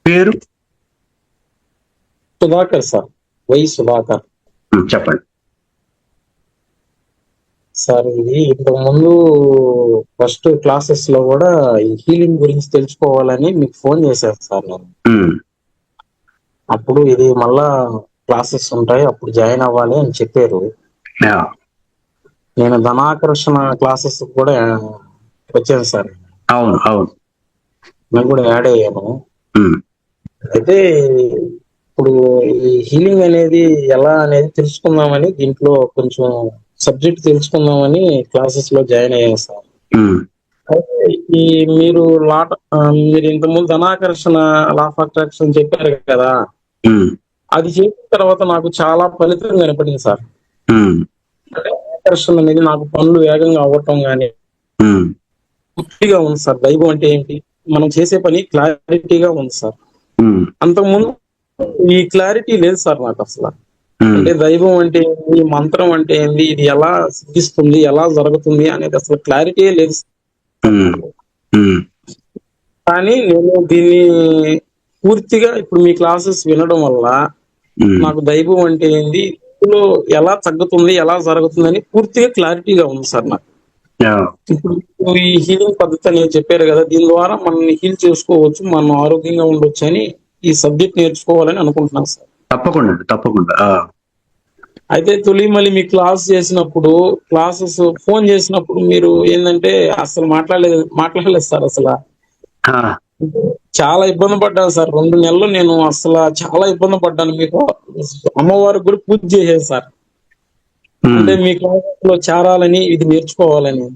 పేరు? Sudhakar sir, Y Sudhakar. చెప్పండి. Sir ఇది ఇంతకు ముందు ఫస్ట్ క్లాసెస్ లో కూడా ఈ హీలింగ్ గురించి తెలుసుకోవాలని మీకు ఫోన్ చేశాను సార్ నేను. అప్పుడు ఇది మళ్ళా క్లాసెస్ ఉంటాయి, అప్పుడు జాయిన్ అవ్వాలి అని చెప్పారు. నేను ధనాకర్షణ క్లాసెస్ కూడా వచ్చాను సార్. అవును అవును, నేను కూడా యాడ్ అయ్యాను. అయితే ఇప్పుడు ఈ హీలింగ్ అనేది ఎలా అనేది తెలుసుకుందామని, దీంట్లో కొంచెం సబ్జెక్ట్ తెలుసుకుందామని క్లాసెస్ లో జాయిన్ అయ్యాను సార్. అయితే ఈ మీరు మీరు ఇంతకుముందు ధనాకర్షణ, లా ఆఫ్ అట్రాక్షన్ చెప్పారు కదా, అది చేసిన తర్వాత నాకు చాలా ఫలితం కనపడింది సార్. ఆకర్షణ అనేది నాకు పనులు వేగంగా అవ్వటం కానీ పూర్తిగా ఉంది సార్. దైవం అంటే ఏంటి, మనం చేసే పని క్లారిటీగా ఉంది సార్. అంతకుముందు ఈ క్లారిటీ లేదు సార్ నాకు అసలు. అంటే దైవం అంటే ఏంది, మంత్రం అంటే ఏంది, ఇది ఎలా సిద్ధిస్తుంది, ఎలా జరుగుతుంది అనేది అసలు క్లారిటీ లేదు. కానీ నేను దీన్ని పూర్తిగా ఇప్పుడు మీ క్లాసెస్ వినడం వల్ల నాకు దైవం అంటే ఏంది, ఇందులో ఎలా తగ్గుతుంది, ఎలా జరుగుతుంది అని పూర్తిగా క్లారిటీగా ఉంది సార్ నాకు. ఇప్పుడు ఈ హీలింగ్ పద్ధతి అనేది చెప్పారు కదా, దీని ద్వారా మనల్ని హీల్ చేసుకోవచ్చు, మనం ఆరోగ్యంగా ఉండొచ్చు అని ఈ సబ్జెక్ట్ నేర్చుకోవాలని అనుకుంటున్నాను సార్. తప్పకుండా తప్పకుండా. అయితే తొలి మళ్ళీ మీ క్లాసెస్ ఫోన్ చేసినప్పుడు మీరు ఏంటంటే అసలు మాట్లాడలేదు సార్. అసలు చాలా ఇబ్బంది పడ్డాను సార్. 2 నెలలు నేను అసలు చాలా ఇబ్బంది పడ్డాను. మీకు అమ్మవారికి కూడా పూజ చేసేది సార్. అంటే మీ క్లాసెస్ లో చేరాలని, ఇది నేర్చుకోవాలని.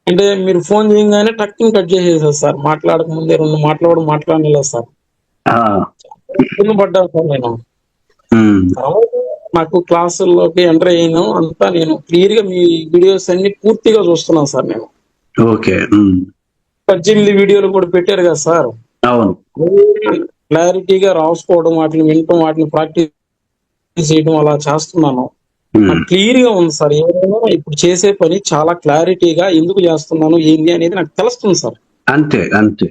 అంటే మీరు ఫోన్ చేయగానే టక్కుని కట్ చేసేసారు సార్. మాట్లాడక ముందే 2 మాట్లాడలేదు సార్. ఇబ్బంది పడ్డాను సార్ నేను. నాకు క్లాసుల్లోకి ఎంటర్ అయ్యాను అంతా, నేను క్లియర్ గా మీ వీడియోస్ అన్ని పూర్తిగా చూస్తున్నాను సార్ నేను. 18 వీడియోలు కూడా పెట్టారు కదా సార్. అవును, క్లారిటీగా రాసుకోవడం, వాటిని వినటం, వాటిని ప్రాక్టీస్ చేయడం అలా చేస్తున్నాను. క్లియర్ గా ఉంది సార్. ఏమైనా ఇప్పుడు చేసే పని చాలా క్లారిటీగా ఎందుకు చేస్తున్నాను ఏంది అనేది నాకు తెలుస్తుంది సార్. అంతే అంతే.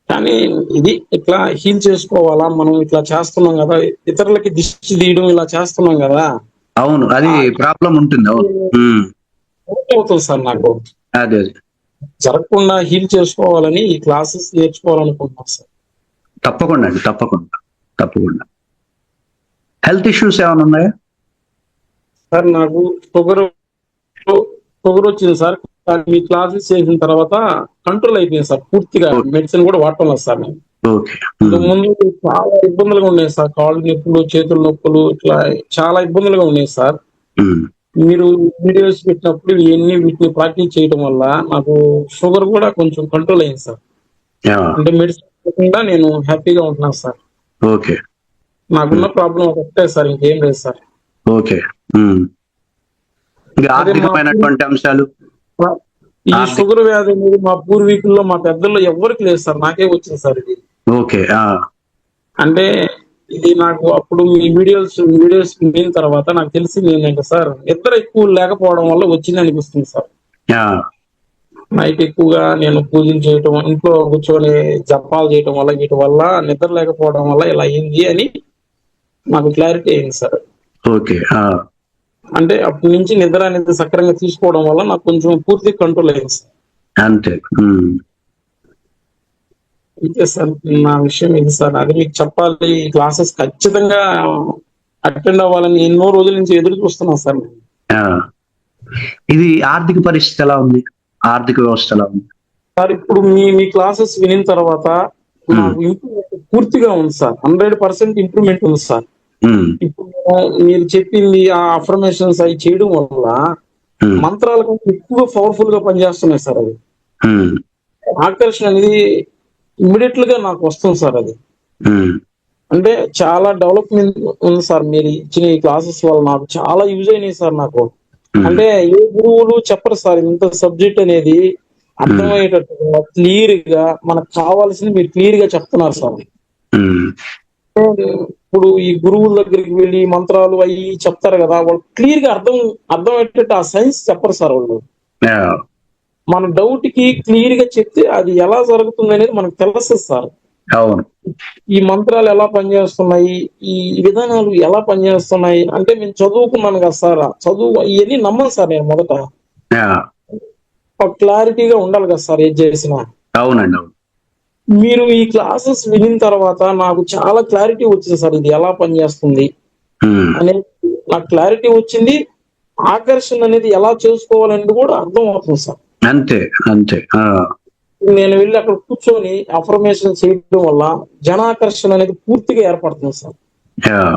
కానీ ఇది ఇట్లా హీల్ చేసుకోవాలా, మనం ఇట్లా చేస్తున్నాం కదా, ఇతరులకి దిష్టి తీయడం ఇలా చేస్తున్నాం కదా. అవును, అది ప్రాబ్లం ఉంటుంది. అవుతుంది సార్ నాకు. అదే జరగకుండా హీల్ చేసుకోవాలని ఈ క్లాసెస్ నేర్చుకోవాలనుకుంటున్నాను సార్. తప్పకుండా అండి, తప్పకుండా తప్పకుండా. హెల్త్ ఇష్యూస్ ఏమైనా ఉన్నాయా సార్? నాకు షుగర్ వచ్చింది సార్. మీ క్లాసెస్ చేసిన తర్వాత కంట్రోల్ అయిపోయింది సార్ పూర్తిగా. మెడిసిన్ కూడా వాడటం లేదు సార్ నేను. ముందు చాలా ఇబ్బందులుగా ఉన్నాయి సార్. కాళ్ళు నొప్పులు, చేతుల నొప్పులు, ఇట్లా చాలా ఇబ్బందులుగా ఉన్నాయి సార్. మీరు వీడియోస్ పెట్టినప్పుడు వీటిని ప్రాక్టీస్ చేయడం వల్ల నాకు షుగర్ కూడా కొంచెం కంట్రోల్ అయింది సార్. అంటే మెడిసిన్ లేకుండా నేను హ్యాపీగా ఉంటున్నాను సార్. నాకున్న ప్రాబ్లం ఒకటే సార్, ఇంకేం లేదు సార్. అంశాలు ఈ షుగర్ వ్యాధి అనేది మా పూర్వీకుల్లో, మా పెద్దల్లో ఎవరికి లేదు సార్, నాకే వచ్చింది సార్ ఇది. అంటే ఇది నాకు అప్పుడు మీ వీడియోస్ విన్న తర్వాత నాకు తెలిసింది ఏంటంటే సార్, నిద్ర ఎక్కువ లేకపోవడం వల్ల వచ్చింది అనిపిస్తుంది సార్. నైట్ ఎక్కువగా నేను పూజలు చేయటం, ఇంట్లో కూర్చొని జపాలు చేయటం వల్ల, వీటి వల్ల నిద్ర లేకపోవడం వల్ల ఇలా అయింది అని నాకు క్లారిటీ అయింది సార్. అంటే అప్పటి నుంచి నిద్ర అనేది సక్రంగా తీసుకోవడం వల్ల నాకు కొంచెం పూర్తి కంట్రోల్ అయింది సార్. అంతే సార్, నా విషయం ఇది సార్. అది మీకు చెప్పాలి. ఈ క్లాసెస్ ఖచ్చితంగా అటెండ్ అవ్వాలని ఎన్నో రోజుల నుంచి ఎదురు చూస్తున్నాను సార్. ఇది ఆర్థిక పరిస్థితి ఎలా ఉంది? ఆర్థిక వ్యవస్థ ఎలా ఉంది సార్? ఇప్పుడు మీ క్లాసెస్ వినిన తర్వాత నాకు ఇంప్రూవ్మెంట్ పూర్తిగా ఉంది సార్. 100% ఇంప్రూవ్మెంట్ ఉంది సార్. ఇప్పుడు మీరు చెప్పింది ఆ అఫర్మేషన్స్ అవి చేయడం వల్ల మంత్రాల కంటే ఎక్కువ పవర్ఫుల్ గా పనిచేస్తున్నాయి సార్. అది ఆకర్షణ అనేది ఇమ్మీడియట్ గా నాకు వస్తుంది సార్. అది అంటే చాలా డెవలప్మెంట్ ఉంది సార్. మీరు ఇచ్చిన ఈ క్లాసెస్ వల్ల నాకు చాలా యూజ్ అయినాయి సార్. నాకు అంటే ఏ గురువులు చెప్పరు సార్ ఇంత సబ్జెక్ట్ అనేది అర్థమయ్యేటట్టుగా క్లియర్ గా మనకు కావాల్సింది మీరు క్లియర్ గా చెప్తున్నారు సార్. ఇప్పుడు ఈ గురువుల దగ్గరికి వెళ్ళి మంత్రాలు అవి చెప్తారు కదా, వాళ్ళు క్లియర్ గా అర్థమయ్యేటట్టు ఆ సైన్స్ చెప్పరు సార్. వాళ్ళు మన డౌట్ కి క్లియర్ గా చెప్తే అది ఎలా జరుగుతుంది అనేది మనకు తెలుస్తుంది సార్. అవును. ఈ మంత్రాలు ఎలా పనిచేస్తున్నాయి, ఈ విధానాలు ఎలా పనిచేస్తున్నాయి అంటే మేము చదువుకున్నాను కదా సార్, చదువు ఇవన్నీ నమ్మను సార్ నేను మొదట. యా. ఒక క్లారిటీగా ఉండాలి కదా సార్ ఏది చేసినా. అవునండి. అవును. మీరు ఈ క్లాసెస్ వినిన తర్వాత నాకు చాలా క్లారిటీ వచ్చింది సార్, ఇది ఎలా పనిచేస్తుంది ఉమ్. అనేది నాకు క్లారిటీ వచ్చింది. ఆకర్షణ అనేది ఎలా చేసుకోవాలనేది కూడా అర్థం అవుతుంది సార్. అంతే అంతే. నేను వెళ్ళి అక్కడ కూర్చొని అఫర్మేషన్ చేయడం వల్ల జనాకర్షణ అనేది పూర్తిగా ఏర్పడుతుంది సార్. యా.